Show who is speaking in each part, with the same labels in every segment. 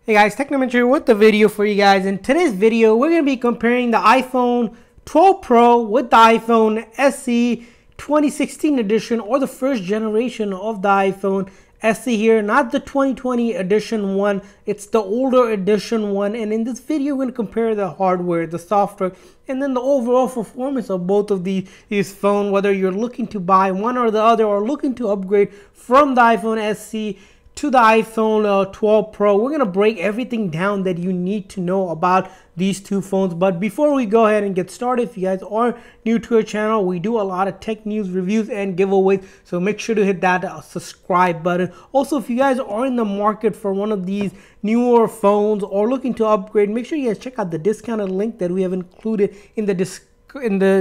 Speaker 1: Hey guys, Technomentary here with the video for you guys. In today's video, we're going to be comparing the iPhone 12 Pro with the iPhone SE 2016 edition, or the first generation of the iPhone SE here, not the 2020 edition one, it's the older edition one. And in this video, we're going to compare the hardware, the software, and then the overall performance of both of these phones, whether you're looking to buy one or the other or looking to upgrade from the iPhone SE to the iPhone 12 Pro. We're going to break everything down that you need to know about these two phones. But before we go ahead and get started, if you guys are new to our channel, we do a lot of tech news, reviews, and giveaways. So make sure to hit that subscribe button. Also, if you guys are in the market for one of these newer phones or looking to upgrade, make sure you guys check out the discounted link that we have included in the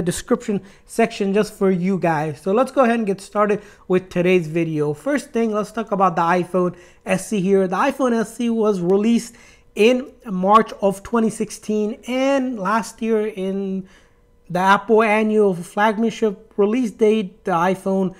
Speaker 1: description section just for you guys. So let's go ahead and get started with today's video. First thing, let's talk about the iPhone SE here. The iPhone SE was released in March of 2016, and last year in the Apple annual flagship release date, the iPhone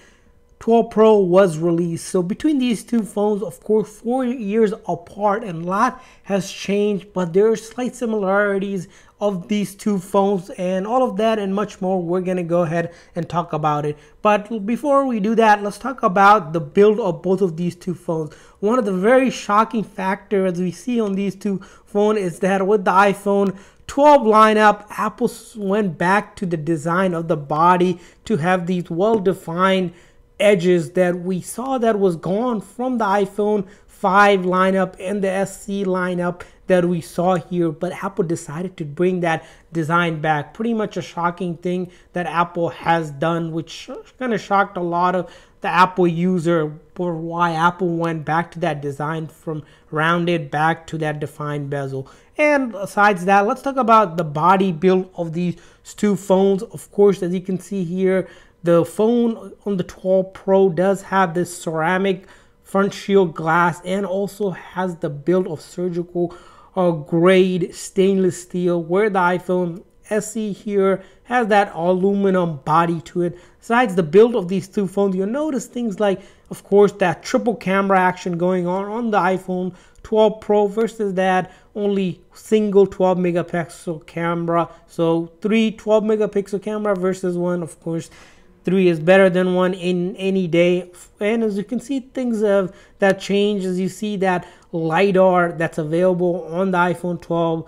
Speaker 1: 12 Pro was released. So between these two phones, of course, 4 years apart, and a lot has changed, but there are slight similarities of these two phones, and all of that and much more, we're gonna go ahead and talk about it. But before we do that, let's talk about the build of both of these two phones. One of the very shocking factors we see on these two phones is that with the iPhone 12 lineup, Apple went back to the design of the body to have these well-defined edges that we saw that was gone from the iPhone 5 lineup and the SE lineup that we saw here. But Apple decided to bring that design back. Pretty much a shocking thing that Apple has done, which kind of shocked a lot of the Apple user for why Apple went back to that design from rounded back to that defined bezel. And besides that, let's talk about the body build of these two phones. Of course, as you can see here, the phone on the 12 Pro does have this ceramic front shield glass and also has the build of surgical grade stainless steel, where the iPhone SE here has that aluminum body to it. Besides the build of these two phones, you'll notice things like, of course, that triple camera action going on the iPhone 12 Pro versus that only single 12 megapixel camera. So 12 megapixel camera versus one, of course, 3 is better than 1 in any day. And as you can see, things have that change as you see that LiDAR that's available on the iPhone 12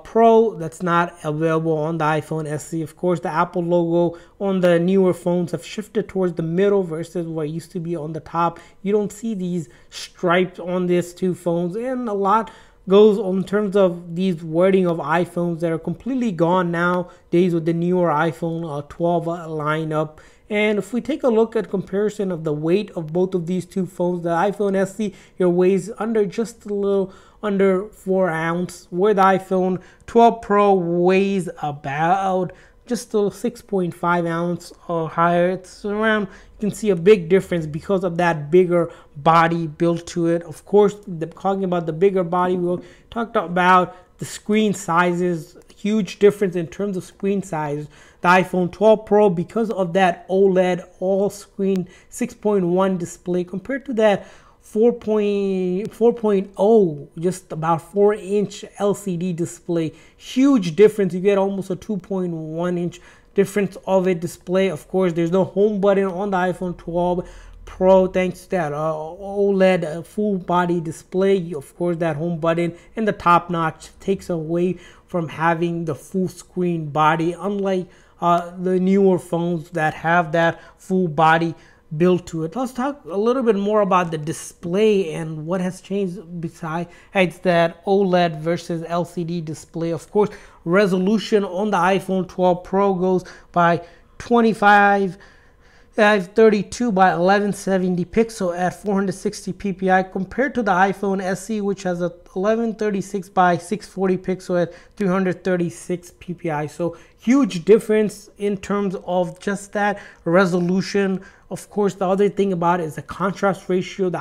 Speaker 1: Pro that's not available on the iPhone SE. Of course, the Apple logo on the newer phones have shifted towards the middle versus what used to be on the top. You don't see these stripes on these two phones, and a lot goes on in terms of these wording of iPhones that are completely gone nowadays with the newer iPhone 12 lineup. And if we take a look at comparison of the weight of both of these two phones, the iPhone SE here weighs just a little under 4 ounces, where the iPhone 12 Pro weighs about just a 6.5 ounce or higher. It's around, you can see a big difference because of that bigger body built to it. Of course, talking about the bigger body, we talked about the screen sizes, huge difference in terms of screen size. The iPhone 12 Pro, because of that OLED all screen 6.1 display compared to that 4.0, just about 4-inch LCD display, huge difference. You get almost a 2.1-inch difference of a display. Of course, there's no home button on the iPhone 12 Pro thanks to that OLED full body display. Of course, that home button and the top notch takes away from having the full screen body, unlike the newer phones that have that full body built to it. Let's talk a little bit more about the display and what has changed besides that OLED versus LCD display. Of course, resolution on the iPhone 12 Pro goes by 2532 by 1170 pixel at 460 ppi compared to the iPhone SE, which has a 1136 by 640 pixel at 336 ppi. So huge difference in terms of just that resolution. Of course, the other thing about it is the contrast ratio. The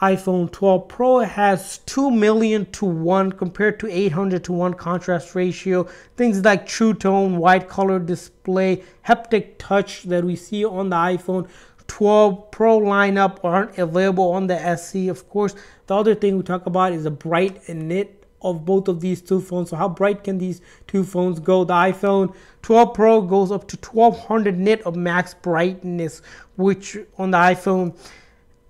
Speaker 1: iPhone 12 Pro has 2 million to 1 compared to 800 to 1 contrast ratio. Things like true tone, white color display, haptic touch that we see on the iPhone 12 Pro lineup aren't available on the SE. Of course, the other thing we talk about is the bright and nit of both of these two phones. So how bright can these two phones go? The iPhone 12 Pro goes up to 1200 nit of max brightness, which on the iPhone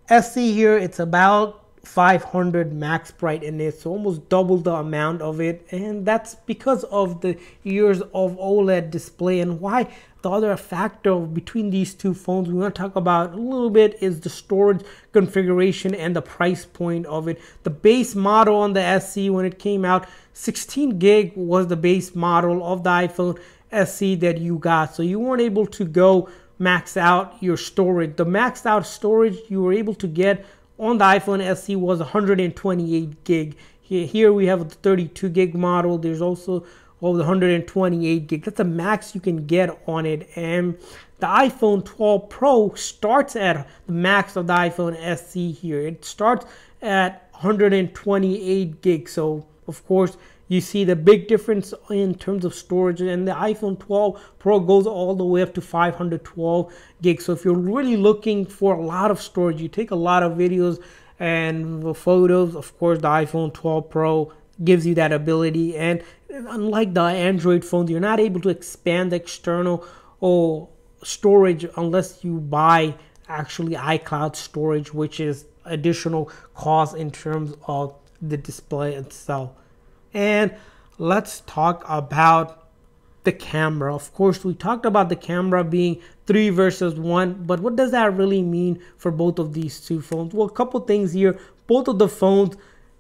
Speaker 1: SE here, it's about 500 max brightness, so almost double the amount of it, and that's because of the years of OLED display. And why the other factor between these two phones we want to talk about a little bit is the storage configuration and the price point of it. The base model on the SE, when it came out, 16 gig was the base model of the iPhone SE that you got, so you weren't able to go max out your storage. The maxed out storage you were able to get on the iPhone SE was 128 gig. Here we have the 32 gig model. There's also the 128 gig. That's the max you can get on it. And the iPhone 12 Pro starts at the max of the iPhone SE here. It starts at 128 gig. So of course you see the big difference in terms of storage, and the iPhone 12 Pro goes all the way up to 512 gigs. So if you're really looking for a lot of storage, you take a lot of videos and photos, of course the iPhone 12 Pro gives you that ability. And unlike the Android phones, you're not able to expand the external storage unless you buy actually iCloud storage, which is additional cost in terms of the display itself. And let's talk about the camera. Of course, we talked about the camera being 3 versus 1, but what does that really mean for both of these two phones? Well, a couple things here. Both of the phones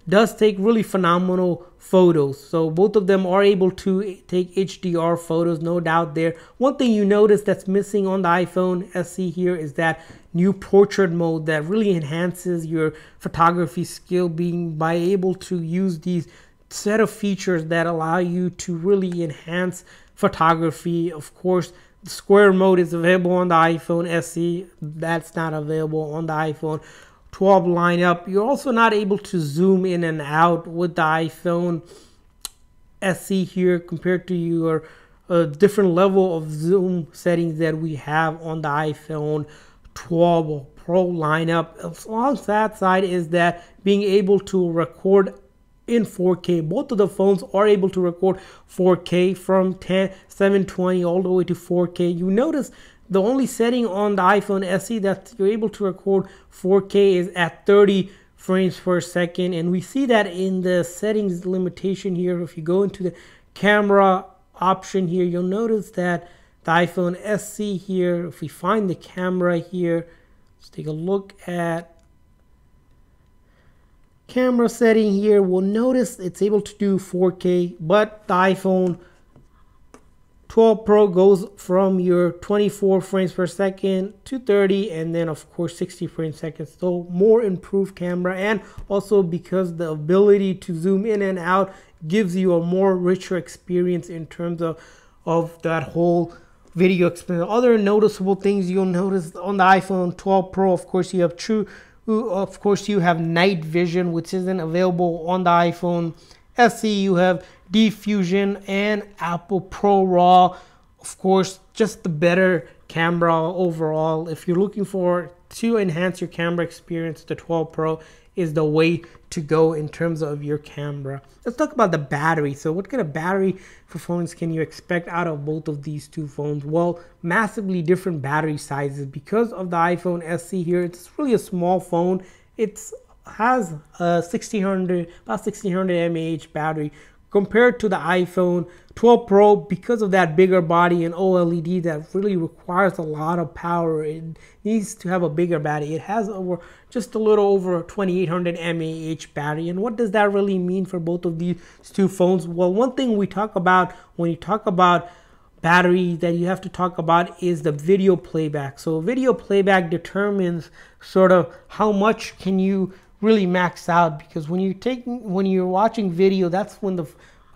Speaker 1: does take really phenomenal photos. So both of them are able to take HDR photos, no doubt there. One thing you notice that's missing on the iPhone SE here is that new portrait mode that really enhances your photography skill, being by able to use these set of features that allow you to really enhance photography. Of course, the square mode is available on the iPhone SE. That's not available on the iPhone 12 lineup. You're also not able to zoom in and out with the iPhone SE here compared to your different level of zoom settings that we have on the iPhone 12 Pro lineup. Along that side is that being able to record in 4K. Both of the phones are able to record 4K from 720 all the way to 4K. You notice the only setting on the iPhone SE that you're able to record 4K is at 30 frames per second, and we see that in the settings limitation here. If you go into the camera option here, you'll notice that the iPhone SE here, if we find the camera here, let's take a look at camera setting here, we'll notice it's able to do 4K, but the iPhone 12 Pro goes from your 24 frames per second to 30, and then of course 60 frames per second. So more improved camera, and also because the ability to zoom in and out gives you a more richer experience in terms of that whole video experience. Other noticeable things you'll notice on the iPhone 12 Pro, of course you have night vision, which isn't available on the iPhone SE. You have Deep Fusion and Apple Pro RAW. Of course, just the better camera overall. If you're looking to enhance your camera experience, the 12 Pro is the way to go in terms of your camera. Let's talk about the battery. So what kind of battery performance can you expect out of both of these two phones? Well, massively different battery sizes. Because of the iPhone SE here, it's really a small phone. It has a about 1600 mAh battery, compared to the iPhone 12 Pro. Because of that bigger body and OLED that really requires a lot of power, it needs to have a bigger battery. It has just a little over 2800 mAh battery. And what does that really mean for both of these two phones? Well, one thing we talk about when you talk about battery that you have to talk about is the video playback. So video playback determines sort of how much can you really max out, because when you're watching video, that's when the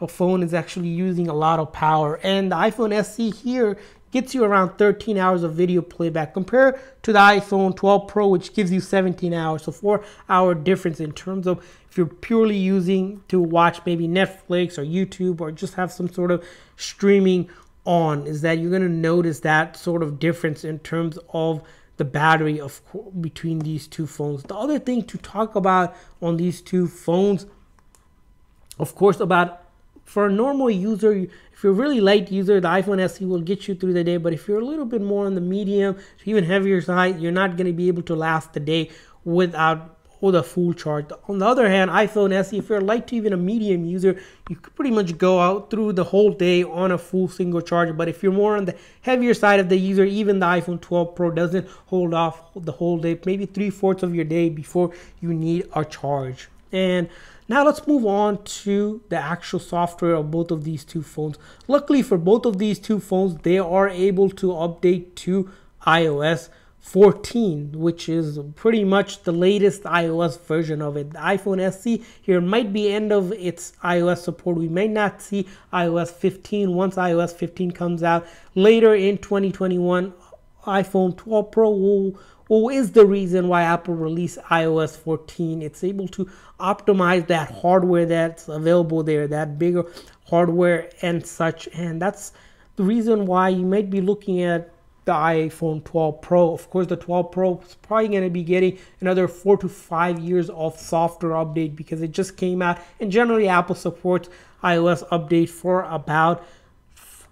Speaker 1: phone is actually using a lot of power. And the iPhone SE here gets you around 13 hours of video playback compared to the iPhone 12 Pro, which gives you 17 hours. So 4-hour difference in terms of if you're purely using to watch maybe Netflix or YouTube or just have some sort of streaming on, is that you're going to notice that sort of difference in terms of the battery between these two phones. The other thing to talk about on these two phones, of course, about for a normal user, if you're a really light user, the iPhone SE will get you through the day. But if you're a little bit more on the medium, even heavier side, you're not going to be able to last the day with a full charge. On the other hand, iPhone SE, if you're a light to even a medium user, you could pretty much go out through the whole day on a full single charge. But if you're more on the heavier side of the user, even the iPhone 12 Pro doesn't hold off the whole day, maybe 3/4 of your day before you need a charge. And now let's move on to the actual software of both of these two phones. Luckily for both of these two phones, they are able to update to iOS 14, which is pretty much the latest iOS version of it. The iPhone SE here might be end of its iOS support. We may not see iOS 15 once iOS 15 comes out later in 2021. iPhone 12 Pro is the reason why Apple released iOS 14. It's able to optimize that hardware that's available there, that bigger hardware and such. And that's the reason why you might be looking at the iPhone 12 Pro. Of course, the 12 Pro is probably going to be getting another 4 to 5 years of software update because it just came out. And generally, Apple supports iOS update for about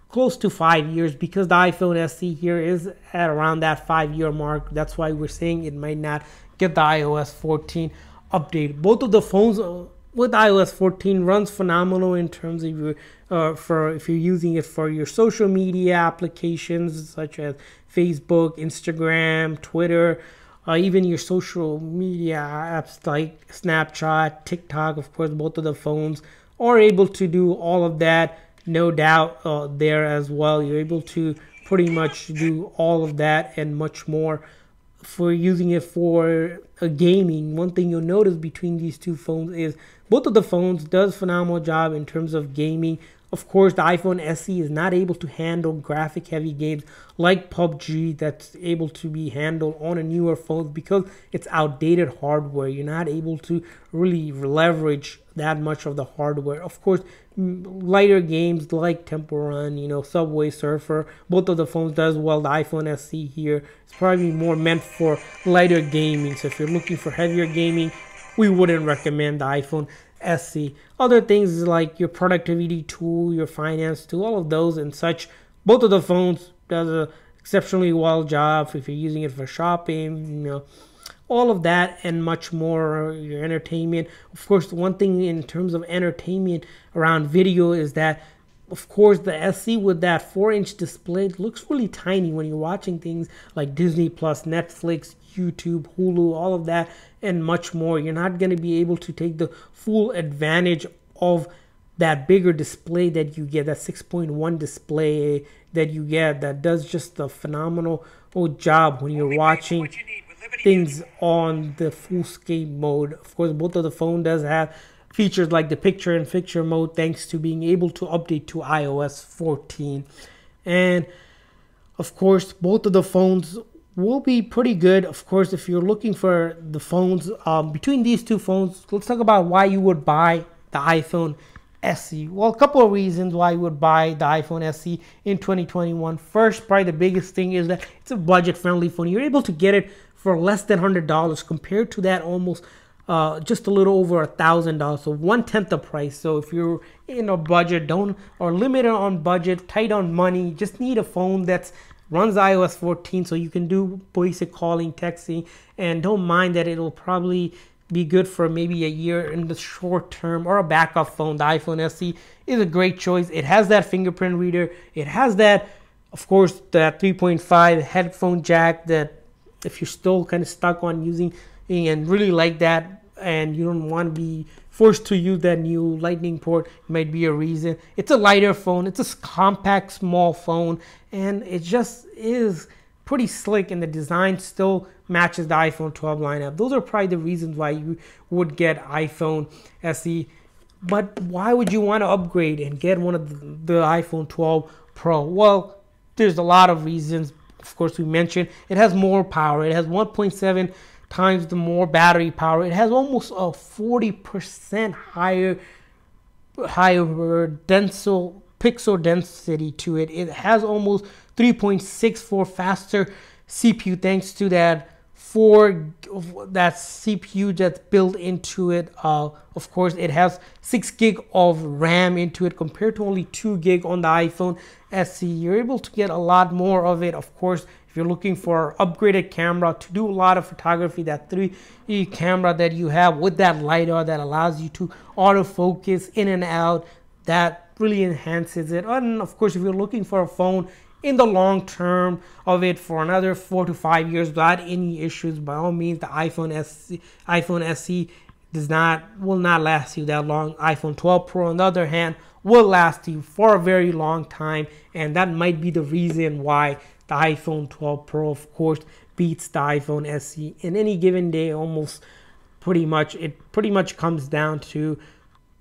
Speaker 1: close to 5 years because the iPhone SE here is at around that 5-year mark. That's why we're saying it might not get the iOS 14 update. Both of the phones with iOS 14 runs phenomenal in terms of your if you're using it for your social media applications such as Facebook, Instagram, Twitter, even your social media apps like Snapchat, TikTok. Of course, both of the phones are able to do all of that. No doubt there as well. You're able to pretty much do all of that and much more for using it for gaming. One thing you'll notice between these two phones is both of the phones does a phenomenal job in terms of gaming. Of course, the iPhone SE is not able to handle graphic heavy games like PUBG that's able to be handled on a newer phone because it's outdated hardware. You're not able to really leverage that much of the hardware. Of course, lighter games like Temple Run, Subway Surfer, both of the phones does well. The iPhone SE here is probably more meant for lighter gaming. So if you're looking for heavier gaming, we wouldn't recommend the iPhone SE. Other things like your productivity tool, your finance tool, all of those and such, both of the phones does a exceptionally well job if you're using it for shopping, all of that and much more, your entertainment. Of course, one thing in terms of entertainment around video is that, of course, the SE with that 4-inch display looks really tiny when you're watching things like Disney Plus, Netflix, YouTube, Hulu, all of that and much more. You're not going to be able to take the full advantage of that bigger display that you get, that 6.1 display that you get, that does just a phenomenal job when you're watching things on the full screen mode. Of course, both of the phone does have features like the picture-in-picture mode thanks to being able to update to iOS 14. And of course, both of the phones will be pretty good. Of course, if you're looking for the phones between these two phones, let's talk about why you would buy the iPhone SE. Well, a couple of reasons why you would buy the iPhone SE in 2021. First, probably the biggest thing is that it's a budget-friendly phone. You're able to get it for less than $100 compared to that almost just a little over $1,000, so 1/10 the price. So if you're in a budget, or limited on budget, tight on money, just need a phone that's runs iOS 14 so you can do basic calling, texting, and don't mind that it'll probably be good for maybe a year in the short term, or a backup phone. The iPhone SE is a great choice. It has that fingerprint reader. It has that, of course, that 3.5 headphone jack that if you're still kind of stuck on using and really like that and you don't want to be forced to use that new lightning port, it might be a reason. It's a lighter phone. It's a compact, small phone, and it just is pretty slick, and the design still matches the iPhone 12 lineup. Those are probably the reasons why you would get iPhone SE. But why would you want to upgrade and get one of the iPhone 12 Pro? Well, there's a lot of reasons. Of course, we mentioned it has more power. It has 1.7 times the more battery power. It has almost a 40% higher pixel density to it. It has almost 3.64 faster CPU, thanks to that that CPU that's built into it. Of course, it has 6 gig of RAM into it compared to only 2 gig on the iPhone SE. You're able to get a lot more of it. Of course, if you're looking for upgraded camera to do a lot of photography, that 3D camera that you have with that LiDAR that allows you to autofocus in and out, that really enhances it. And of course, if you're looking for a phone in the long term of it for another 4 to 5 years without any issues, by all means, the iPhone SE will not last you that long. iPhone 12 Pro, on the other hand, will last you for a very long time, and that might be the reason why the iPhone 12 Pro, of course, beats the iPhone SE in any given day. Almost pretty much comes down to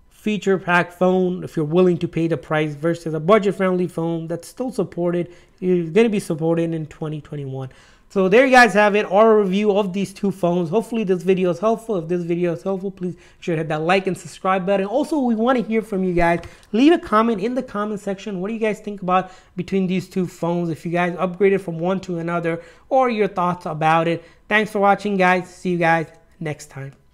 Speaker 1: feature pack phone, if you're willing to pay the price, versus a budget friendly phone that's still supported. You're going to be supported in 2021. So there you guys have it, our review of these two phones. Hopefully this video is helpful. If this video is helpful, please sure to hit that like and subscribe button. Also, we want to hear from you guys. Leave a comment in the comment section. What do you guys think about between these two phones? If you guys upgraded from one to another, or your thoughts about it. Thanks for watching, guys. See you guys next time.